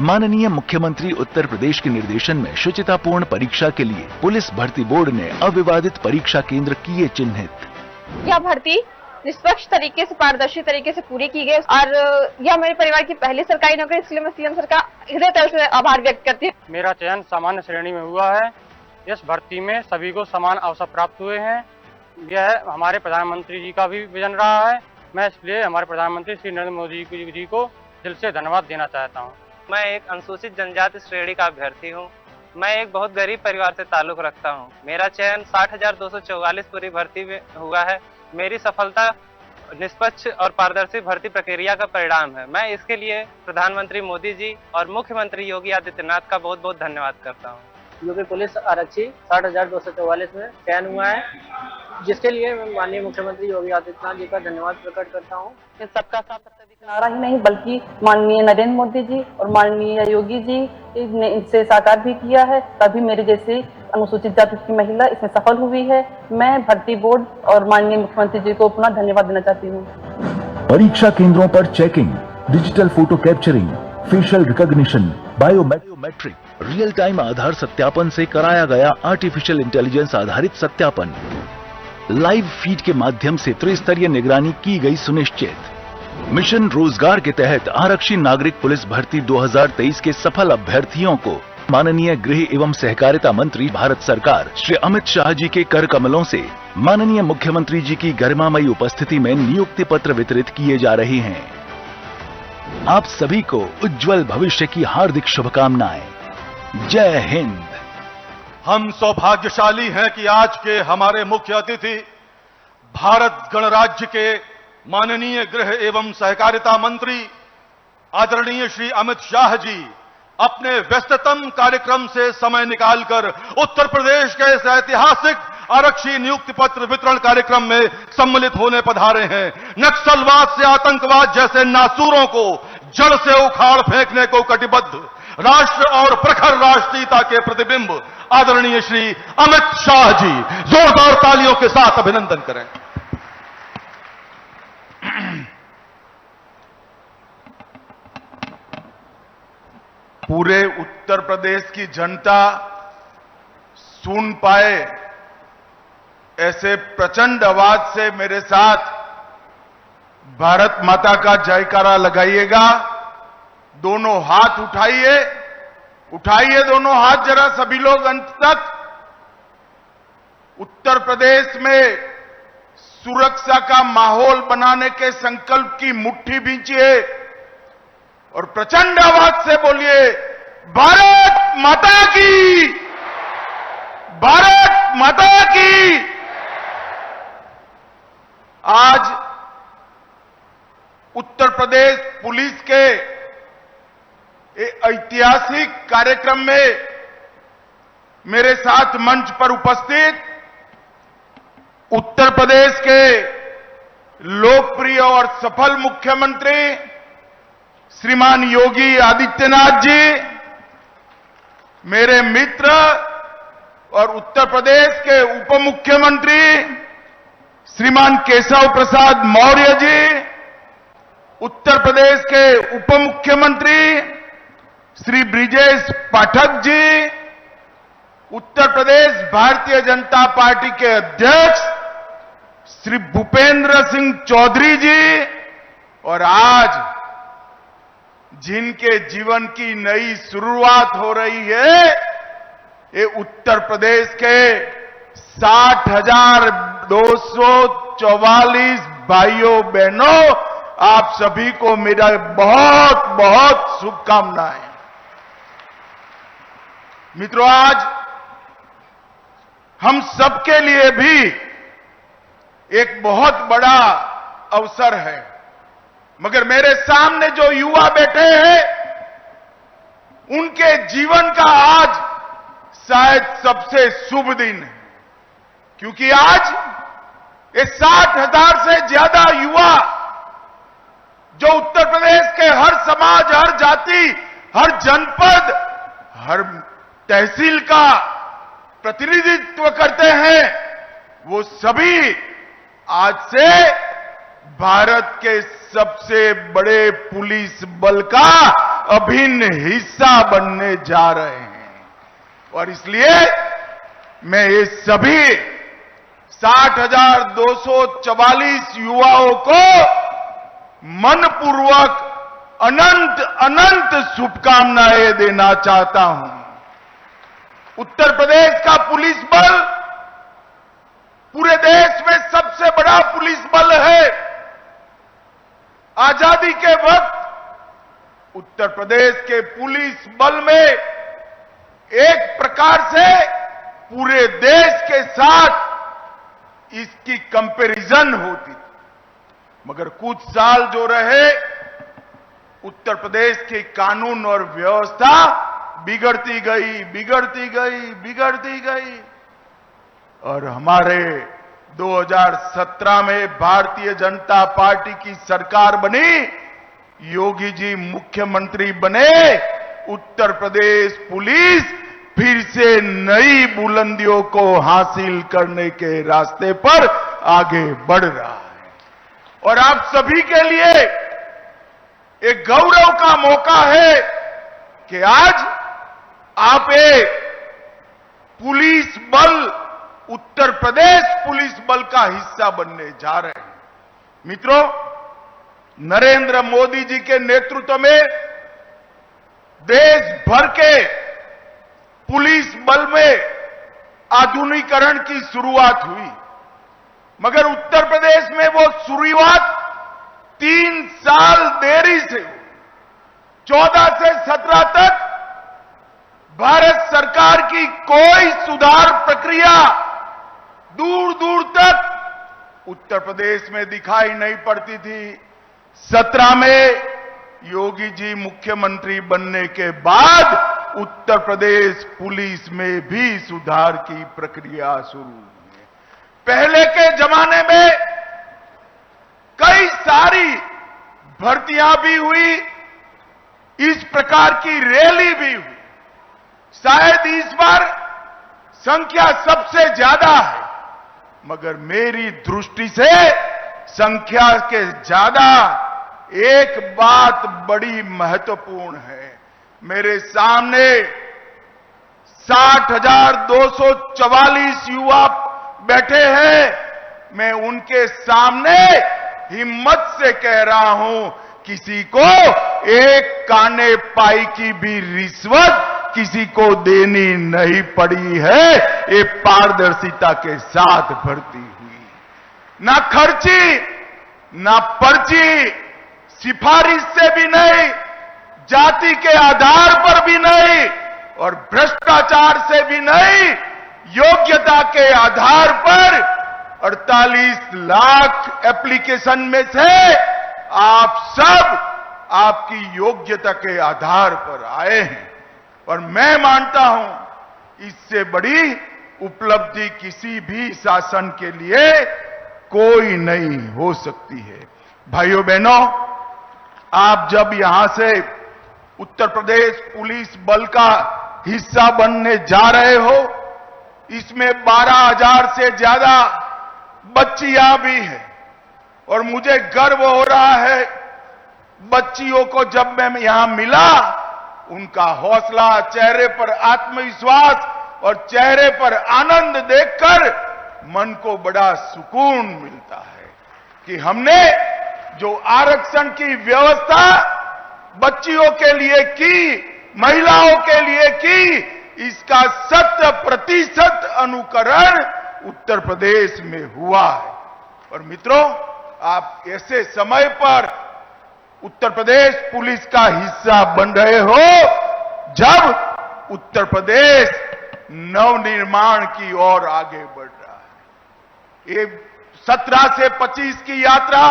Speaker 6: माननीय मुख्यमंत्री उत्तर प्रदेश के निर्देशन में शुचितापूर्ण परीक्षा के लिए पुलिस भर्ती बोर्ड ने अविवादित परीक्षा केंद्र किए चिन्हित।
Speaker 9: यह भर्ती निष्पक्ष तरीके से, पारदर्शी तरीके से पूरी की गई और यह मेरे परिवार की पहली सरकारी नौकरी, इसलिए मैं सीएम सर का हृदय तल से आभार व्यक्त करती हूँ।
Speaker 10: मेरा चयन सामान्य श्रेणी में हुआ है। इस भर्ती में सभी को समान अवसर प्राप्त हुए हैं। यह हमारे प्रधानमंत्री जी का भी विजन रहा है। मैं इसलिए हमारे प्रधानमंत्री श्री नरेंद्र मोदी जी को दिल से धन्यवाद देना चाहता हूँ।
Speaker 11: मैं एक अनुसूचित जनजाति श्रेणी का अभ्यर्थी हूँ। मैं एक बहुत गरीब परिवार से ताल्लुक रखता हूँ। मेरा चयन 60,244 पूरी भर्ती में हुआ है। मेरी सफलता निष्पक्ष और पारदर्शी भर्ती प्रक्रिया का परिणाम है। मैं इसके लिए प्रधानमंत्री मोदी जी और मुख्यमंत्री योगी आदित्यनाथ का बहुत बहुत धन्यवाद करता हूँ।
Speaker 10: जो कि पुलिस आरक्षी 60,244 में चयन हुआ है, जिसके लिए मैं माननीय मुख्यमंत्री योगी आदित्यनाथ जी का धन्यवाद प्रकट करता हूँ।
Speaker 9: सबका साथ सबका नारा ही नहीं बल्कि माननीय नरेंद्र मोदी जी और माननीय योगी जी ने इनसे साकार भी किया है, तभी मेरे जैसी अनुसूचित जाति की महिला इसमें सफल हुई है। मैं भर्ती बोर्ड और माननीय मुख्यमंत्री जी को पुनः धन्यवाद देना चाहती हूँ।
Speaker 6: परीक्षा केंद्रों पर checking, digital photo capturing, facial recognition, biometric, real time Aadhaar सत्यापन से कराया गया आर्टिफिशियल इंटेलिजेंस आधारित सत्यापन, लाइव फीड के माध्यम से त्रिस्तरीय निगरानी की गई सुनिश्चित। मिशन रोजगार के तहत आरक्षी नागरिक पुलिस भर्ती 2023 के सफल अभ्यर्थियों को माननीय गृह एवं सहकारिता मंत्री भारत सरकार श्री अमित शाह जी के कर कमलों से माननीय मुख्यमंत्री जी की गरिमामयी उपस्थिति में नियुक्ति पत्र वितरित किए जा रहे हैं। आप सभी को उज्जवल भविष्य की हार्दिक शुभकामनाएं। जय हिंद।
Speaker 1: हम सौभाग्यशाली हैं कि आज के हमारे मुख्य अतिथि भारत गणराज्य के माननीय गृह एवं सहकारिता मंत्री आदरणीय श्री अमित शाह जी अपने व्यस्ततम कार्यक्रम से समय निकालकर उत्तर प्रदेश के इस ऐतिहासिक आरक्षी नियुक्ति पत्र वितरण कार्यक्रम में सम्मिलित होने पधारे हैं। नक्सलवाद से आतंकवाद जैसे नासूरों को जड़ से उखाड़ फेंकने को कटिबद्ध राष्ट्र और प्रखर राष्ट्रीयता के प्रतिबिंब आदरणीय श्री अमित शाह जी, जोरदार तालियों के साथ अभिनंदन करें।
Speaker 8: पूरे उत्तर प्रदेश की जनता सुन पाए ऐसे प्रचंड आवाज से मेरे साथ भारत माता का जयकारा लगाइएगा। दोनों हाथ उठाइए, उठाइए दोनों हाथ जरा सभी लोग अंत तक। उत्तर प्रदेश में सुरक्षा का माहौल बनाने के संकल्प की मुट्ठी भींचिए और प्रचंड आवाज से बोलिए, भारत माता की, भारत माता की। आज उत्तर प्रदेश पुलिस के ऐतिहासिक कार्यक्रम में मेरे साथ मंच पर उपस्थित उत्तर प्रदेश के लोकप्रिय और सफल मुख्यमंत्री श्रीमान योगी आदित्यनाथ जी, मेरे मित्र और उत्तर प्रदेश के उप मुख्यमंत्री श्रीमान केशव प्रसाद मौर्य जी, उत्तर प्रदेश के उप मुख्यमंत्री श्री ब्रिजेश पाठक जी, उत्तर प्रदेश भारतीय जनता पार्टी के अध्यक्ष श्री भूपेंद्र सिंह चौधरी जी, और आज जिनके जीवन की नई शुरुआत हो रही है, ये उत्तर प्रदेश के 60,244 भाइयों बहनों, आप सभी को मेरा बहुत बहुत शुभकामनाएं। मित्रों, आज हम सबके लिए भी एक बहुत बड़ा अवसर है, मगर मेरे सामने जो युवा बैठे हैं, उनके जीवन का आज शायद सबसे शुभ दिन है, क्योंकि आज ये 60,000 से ज्यादा युवा जो उत्तर प्रदेश के हर समाज, हर जाति, हर जनपद, हर तहसील का प्रतिनिधित्व करते हैं, वो सभी आज से भारत के सबसे बड़े पुलिस बल का अभिन्न हिस्सा बनने जा रहे हैं। और इसलिए मैं ये सभी 60,244 युवाओं को मनपूर्वक अनंत अनंत शुभकामनाएं देना चाहता हूं। उत्तर प्रदेश का पुलिस बल पूरे देश में सबसे बड़ा पुलिस बल है। आजादी के वक्त उत्तर प्रदेश के पुलिस बल में एक प्रकार से पूरे देश के साथ इसकी कंपैरिजन होती थी। मगर कुछ साल जो रहे, उत्तर प्रदेश की कानून और व्यवस्था बिगड़ती गई, बिगड़ती गई, बिगड़ती गई। और हमारे 2017 में भारतीय जनता पार्टी की सरकार बनी, योगी जी मुख्यमंत्री बने, उत्तर प्रदेश पुलिस फिर से नई बुलंदियों को हासिल करने के रास्ते पर आगे बढ़ रहा है। और आप सभी के लिए एक गौरव का मौका है कि आज आप एक पुलिस बल, उत्तर प्रदेश पुलिस बल का हिस्सा बनने जा रहे हैं। मित्रों, नरेंद्र मोदी जी के नेतृत्व में देश भर के पुलिस बल में आधुनिकीकरण की शुरुआत हुई, मगर उत्तर प्रदेश में वो शुरुआत 3 साल देरी से हुई। 14 से 17 तक भारत सरकार की कोई सुधार प्रक्रिया दूर दूर तक उत्तर प्रदेश में दिखाई नहीं पड़ती थी। 17 में योगी जी मुख्यमंत्री बनने के बाद उत्तर प्रदेश पुलिस में भी सुधार की प्रक्रिया शुरू हुई। पहले के जमाने में कई सारी भर्तियां भी हुई, इस प्रकार की रैली भी हुई। शायद इस बार संख्या सबसे ज्यादा है, मगर मेरी दृष्टि से संख्या के ज्यादा एक बात बड़ी महत्वपूर्ण है। मेरे सामने 60,244 युवा बैठे हैं। मैं उनके सामने हिम्मत से कह रहा हूं, किसी को एक काने पाई की भी रिश्वत किसी को देनी नहीं पड़ी है। ये पारदर्शिता के साथ भर्ती हुई, ना खर्ची, ना पर्ची, सिफारिश से भी नहीं, जाति के आधार पर भी नहीं, और भ्रष्टाचार से भी नहीं, योग्यता के आधार पर 48 लाख एप्लीकेशन में से आप सब आपकी योग्यता के आधार पर आए हैं। और मैं मानता हूं इससे बड़ी उपलब्धि किसी भी शासन के लिए कोई नहीं हो सकती है। भाइयों बहनों, आप जब यहां से उत्तर प्रदेश पुलिस बल का हिस्सा बनने जा रहे हो, इसमें 12,000 से ज्यादा बच्चियां भी हैं, और मुझे गर्व हो रहा है। बच्चियों को जब मैं यहां मिला, उनका हौसला, चेहरे पर आत्मविश्वास और चेहरे पर आनंद देखकर मन को बड़ा सुकून मिलता है कि हमने जो आरक्षण की व्यवस्था बच्चियों के लिए की, महिलाओं के लिए की, इसका 100% अनुकरण उत्तर प्रदेश में हुआ है। और मित्रों, आप ऐसे समय पर उत्तर प्रदेश पुलिस का हिस्सा बन रहे हो जब उत्तर प्रदेश नवनिर्माण की ओर आगे बढ़ रहा है। ये 17 से 25 की यात्रा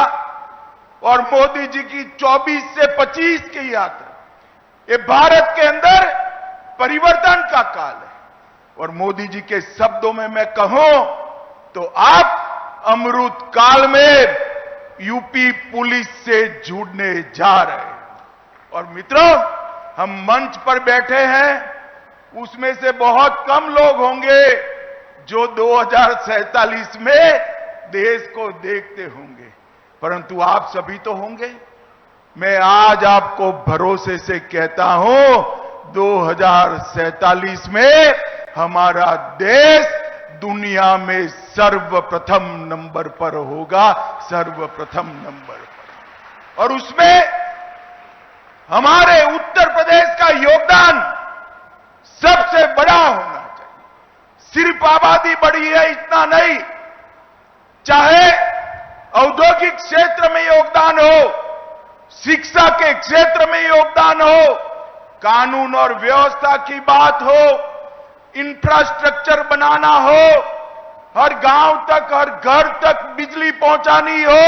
Speaker 8: और मोदी जी की 24 से 25 की यात्रा, ये भारत के अंदर परिवर्तन का काल है। और मोदी जी के शब्दों में मैं कहूं तो आप अमृत काल में यूपी पुलिस से जुड़ने जा रहे हैं। और मित्रों, हम मंच पर बैठे हैं, उसमें से बहुत कम लोग होंगे जो 2047 में देश को देखते होंगे, परंतु आप सभी तो होंगे। मैं आज आपको भरोसे से कहता हूं, 2047 में हमारा देश दुनिया में सर्वप्रथम नंबर पर होगा, सर्वप्रथम नंबर पर। और उसमें हमारे उत्तर प्रदेश का योगदान सबसे बड़ा होना चाहिए। सिर्फ आबादी बढ़ी है इतना नहीं, चाहे औद्योगिक क्षेत्र में योगदान हो, शिक्षा के क्षेत्र में योगदान हो, कानून और व्यवस्था की बात हो, इंफ्रास्ट्रक्चर बनाना हो, हर गांव तक, हर घर तक बिजली पहुंचानी हो,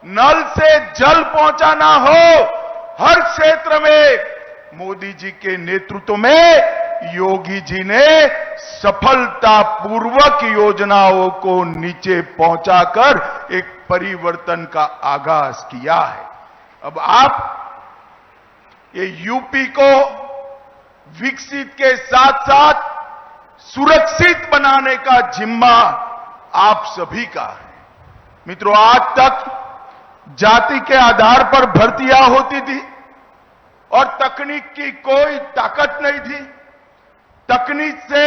Speaker 8: नल से जल पहुंचाना हो, हर क्षेत्र में मोदी जी के नेतृत्व में योगी जी ने सफलतापूर्वक योजनाओं को नीचे पहुंचाकर एक परिवर्तन का आगाज किया है। अब आप ये यूपी को विकसित के साथ साथ सुरक्षित बनाने का जिम्मा आप सभी का है। मित्रों, आज तक जाति के आधार पर भर्तियां होती थी और तकनीक की कोई ताकत नहीं थी। तकनीक से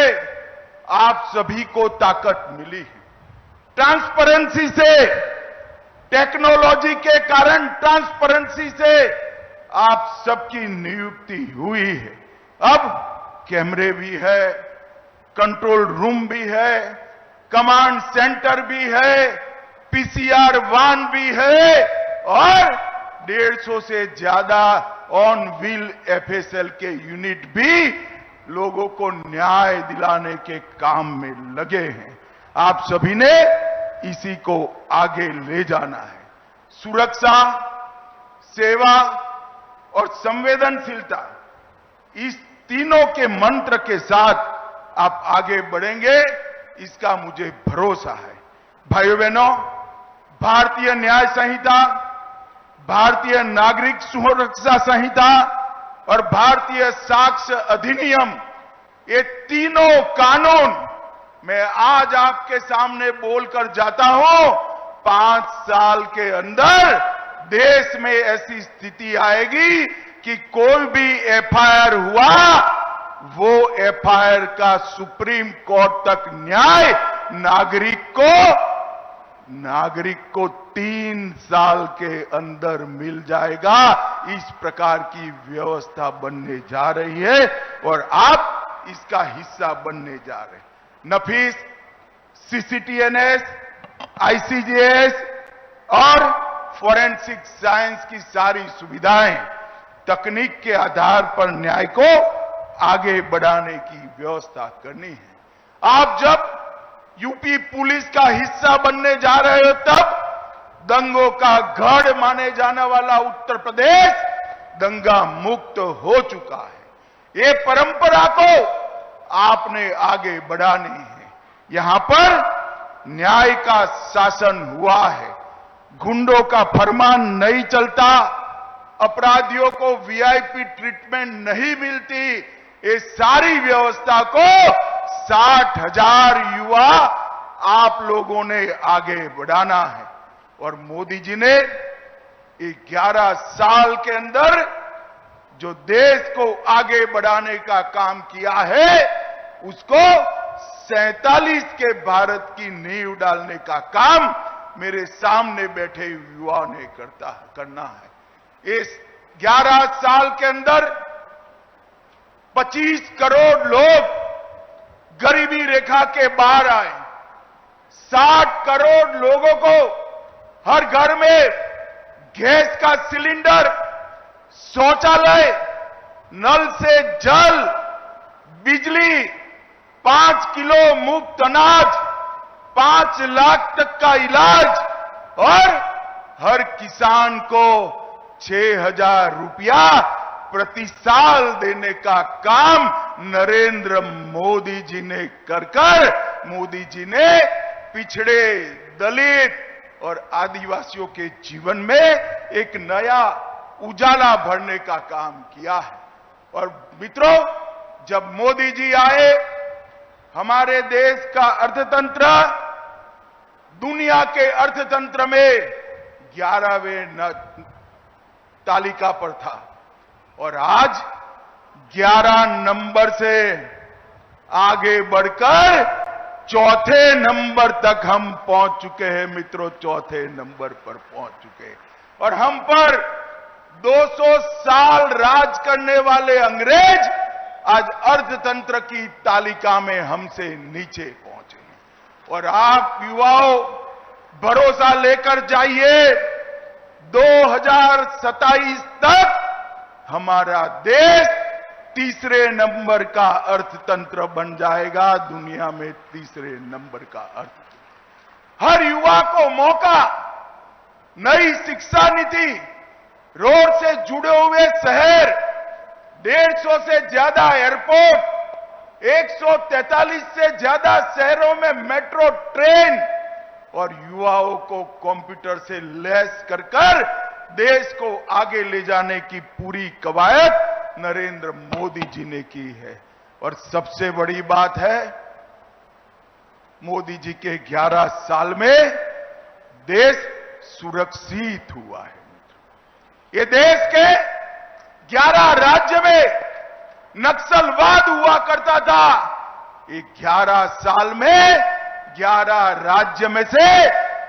Speaker 8: आप सभी को ताकत मिली है। ट्रांसपेरेंसी से, टेक्नोलॉजी के कारण ट्रांसपेरेंसी से आप सबकी नियुक्ति हुई है। अब कैमरे भी है, कंट्रोल रूम भी है, कमांड सेंटर भी है, पीसीआर वाहन भी है और 150 से ज्यादा ऑन व्हील एफएसएल के यूनिट भी लोगों को न्याय दिलाने के काम में लगे हैं। आप सभी ने इसी को आगे ले जाना है। सुरक्षा, सेवा और संवेदनशीलता, इस तीनों के मंत्र के साथ आप आगे बढ़ेंगे, इसका मुझे भरोसा है। भाइयों बहनों, भारतीय न्याय संहिता, भारतीय नागरिक सुरक्षा संहिता और भारतीय साक्ष्य अधिनियम, ये तीनों कानून मैं आज आपके सामने बोलकर जाता हूं। 5 साल के अंदर देश में ऐसी स्थिति आएगी कि कोई भी एफआईआर हुआ, वो एफआईआर का सुप्रीम कोर्ट तक न्याय नागरिक को 3 साल के अंदर मिल जाएगा। इस प्रकार की व्यवस्था बनने जा रही है और आप इसका हिस्सा बनने जा रहे हैं। नफीस, सीसीटीएनएस, आईसीजेएस और फोरेंसिक साइंस की सारी सुविधाएं तकनीक के आधार पर न्याय को आगे बढ़ाने की व्यवस्था करनी है। आप जब यूपी पुलिस का हिस्सा बनने जा रहे हो, तब दंगों का गढ़ माने जाने वाला उत्तर प्रदेश दंगा मुक्त हो चुका है। ये परंपरा को आपने आगे बढ़ानी है। यहां पर न्याय का शासन हुआ है, गुंडों का फरमान नहीं चलता, अपराधियों को वीआईपी ट्रीटमेंट नहीं मिलती। ये सारी व्यवस्था को 60,000 युवा आप लोगों ने आगे बढ़ाना है और मोदी जी ने 11 साल के अंदर जो देश को आगे बढ़ाने का काम किया है, उसको 47 के भारत की नींव डालने का काम मेरे सामने बैठे युवाओं ने करना है। इस 11 साल के अंदर 25 करोड़ लोग गरीबी रेखा के बाहर आए। 60 करोड़ लोगों को हर घर में गैस का सिलेंडर, शौचालय, नल से जल, बिजली, 5 किलो मुफ्त अनाज, 5 लाख तक का इलाज और हर किसान को 6,000 रुपया प्रति साल देने का काम नरेंद्र मोदी जी ने कर मोदी जी ने पिछड़े, दलित और आदिवासियों के जीवन में एक नया उजाला भरने का काम किया है। और मित्रों, जब मोदी जी आए, हमारे देश का अर्थतंत्र दुनिया के अर्थतंत्र में 11वें तालिका पर था और आज 11 नंबर से आगे बढ़कर 4थे नंबर तक हम पहुंच चुके हैं। मित्रों, 4थे नंबर पर पहुंच चुके हैं और हम पर 200 साल राज करने वाले अंग्रेज आज अर्थतंत्र की तालिका में हमसे नीचे पहुंचे हैं। और आप युवाओं भरोसा लेकर जाइए, 2027 तक हमारा देश 3रे नंबर का अर्थतंत्र बन जाएगा, दुनिया में 3रे नंबर का अर्थतंत्र। हर युवा को मौका नई शिक्षा नीति, रोड से जुड़े हुए शहर, 150 से ज्यादा एयरपोर्ट, 143 से ज्यादा शहरों में मेट्रो ट्रेन और युवाओं को कंप्यूटर से लैस कर देश को आगे ले जाने की पूरी कवायद नरेंद्र मोदी जी ने की है। और सबसे बड़ी बात है, मोदी जी के 11 साल में देश सुरक्षित हुआ है। ये देश के 11 राज्य में नक्सलवाद हुआ करता था, ये 11 साल में 11 राज्य में से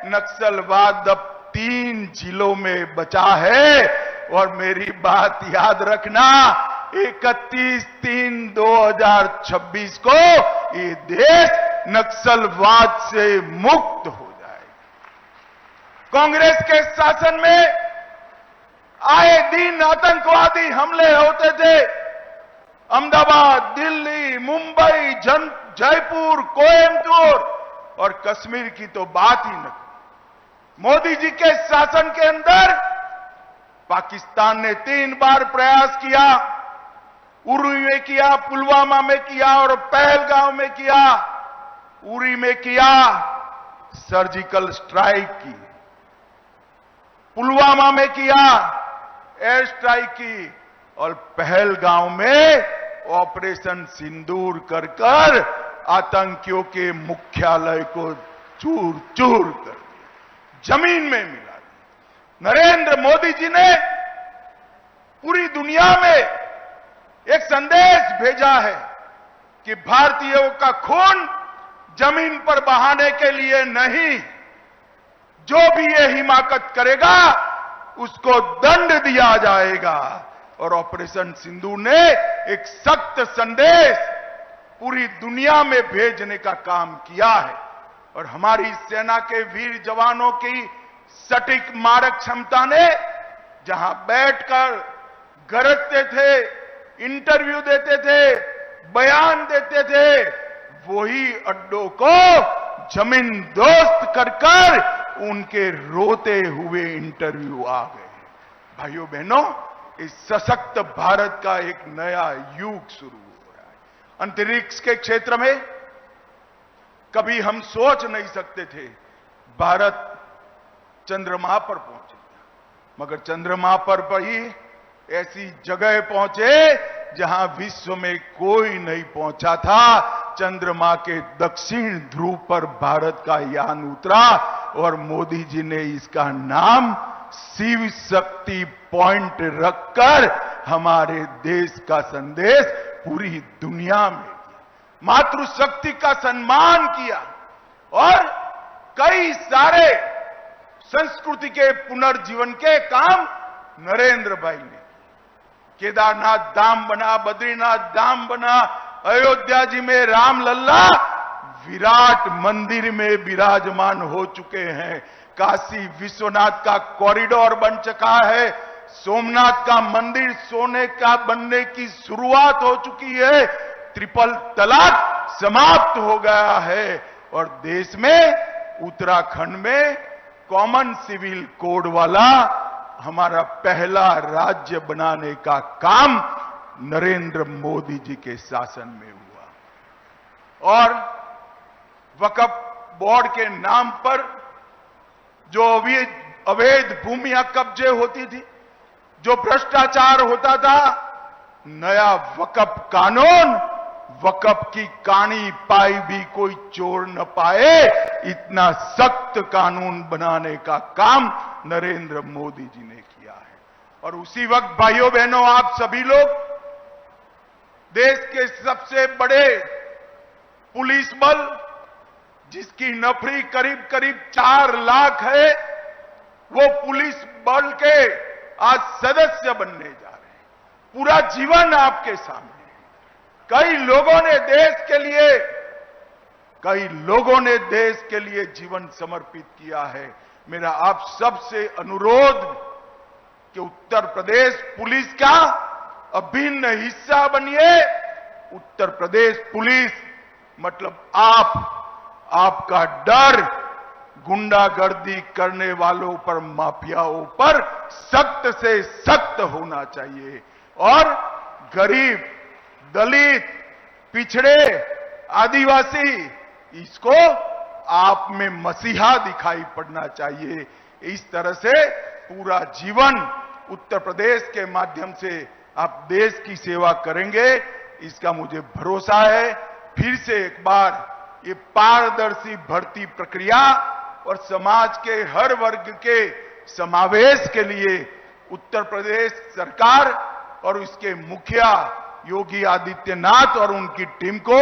Speaker 8: नक्सलवाद अब 3 जिलों में बचा है। और मेरी बात याद रखना, 31/3/2026 को ये देश नक्सलवाद से मुक्त हो जाएगा। कांग्रेस के शासन में आए दिन आतंकवादी हमले होते थे। अहमदाबाद, दिल्ली, मुंबई, जयपुर, कोयम्बटूर और कश्मीर की तो बात ही न। मोदी जी के शासन के अंदर पाकिस्तान ने 3 बार प्रयास किया, उरी में किया, पुलवामा में किया और पहलगांव में किया। उरी में किया, सर्जिकल स्ट्राइक की, पुलवामा में किया, एयर स्ट्राइक की और पहलगांव में ऑपरेशन सिंदूर कर आतंकियों के मुख्यालय को चूर चूर कर दिया, जमीन में मिला दिया। नरेंद्र मोदी जी ने पूरी दुनिया में एक संदेश भेजा है कि भारतीयों का खून जमीन पर बहाने के लिए नहीं, जो भी ये हिमाकत करेगा उसको दंड दिया जाएगा। और ऑपरेशन सिंदूर ने एक सख्त संदेश पूरी दुनिया में भेजने का काम किया है। और हमारी सेना के वीर जवानों की सटीक मारक क्षमता ने जहां बैठकर गरजते थे, इंटरव्यू देते थे, बयान देते थे, वही अड्डों को जमीन दोस्त कर उनके रोते हुए इंटरव्यू आ गए। भाइयों बहनों, इस सशक्त भारत का एक नया युग शुरू हो रहा है। अंतरिक्ष के क्षेत्र में कभी हम सोच नहीं सकते थे भारत चंद्रमा पर पहुंचेगा, मगर चंद्रमा पर ही ऐसी जगह पहुंचे जहां विश्व में कोई नहीं पहुंचा था। चंद्रमा के दक्षिण ध्रुव पर भारत का यान उतरा और मोदी जी ने इसका नाम शिव शक्ति पॉइंट रखकर हमारे देश का संदेश पूरी दुनिया में दिया, मातृशक्ति का सम्मान किया और कई सारे संस्कृति के पुनर्जीवन के काम नरेंद्र भाई ने। केदारनाथ धाम बना, बद्रीनाथ धाम बना, अयोध्या जी में राम लल्ला विराट मंदिर में विराजमान हो चुके हैं, काशी विश्वनाथ का कॉरिडोर बन चुका है, सोमनाथ का मंदिर सोने का बनने की शुरुआत हो चुकी है, ट्रिपल तलाक समाप्त हो गया है और देश में उत्तराखंड में कॉमन सिविल कोड वाला हमारा पहला राज्य बनाने का काम नरेंद्र मोदी जी के शासन में हुआ। और वक्फ बोर्ड के नाम पर जो अवैध भूमियां कब्जे होती थी, जो भ्रष्टाचार होता था, नया वक्फ कानून, वक्फ की कानी पाई भी कोई चोर न पाए, इतना सख्त कानून बनाने का काम नरेंद्र मोदी जी ने किया है। और उसी वक्त भाइयों बहनों, आप सभी लोग देश के सबसे बड़े पुलिस बल, जिसकी नफरी करीब करीब 4 लाख है, वो पुलिस बल के आज सदस्य बनने जा रहे हैं। पूरा जीवन आपके सामने। कई लोगों ने देश के लिए जीवन समर्पित किया है। मेरा आप सबसे अनुरोध कि उत्तर प्रदेश पुलिस का अभिन्न हिस्सा बनिए। उत्तर प्रदेश पुलिस मतलब आपका डर, गुंडागर्दी करने वालों पर, माफियाओं पर सख्त से सख्त होना चाहिए और गरीब, दलित, पिछड़े, आदिवासी, इसको आप में मसीहा दिखाई पड़ना चाहिए। इस तरह से पूरा जीवन उत्तर प्रदेश के माध्यम से आप देश की सेवा करेंगे, इसका मुझे भरोसा है। फिर से एक बार ये पारदर्शी भर्ती प्रक्रिया और समाज के हर वर्ग के समावेश के लिए उत्तर प्रदेश सरकार और उसके मुखिया योगी आदित्यनाथ और उनकी टीम को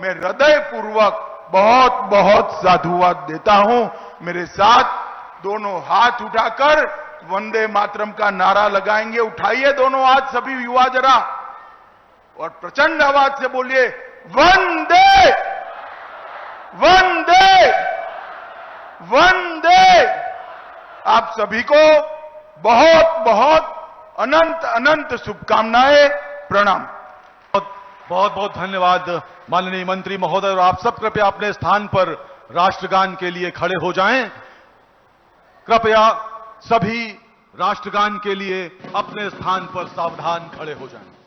Speaker 8: मैं हृदयपूर्वक बहुत बहुत साधुवाद देता हूं। मेरे साथ दोनों हाथ उठाकर वंदे मातरम का नारा लगाएंगे। उठाइए दोनों हाथ सभी युवा जरा और प्रचंड आवाज से बोलिए, वंदे वंदे वंदे। आप सभी को बहुत बहुत अनंत अनंत शुभकामनाएं, प्रणाम।
Speaker 1: बहुत बहुत धन्यवाद माननीय मंत्री महोदय। और आप सब कृपया अपने स्थान पर राष्ट्रगान के लिए खड़े हो जाएं। कृपया सभी राष्ट्रगान के लिए अपने स्थान पर सावधान खड़े हो जाएं।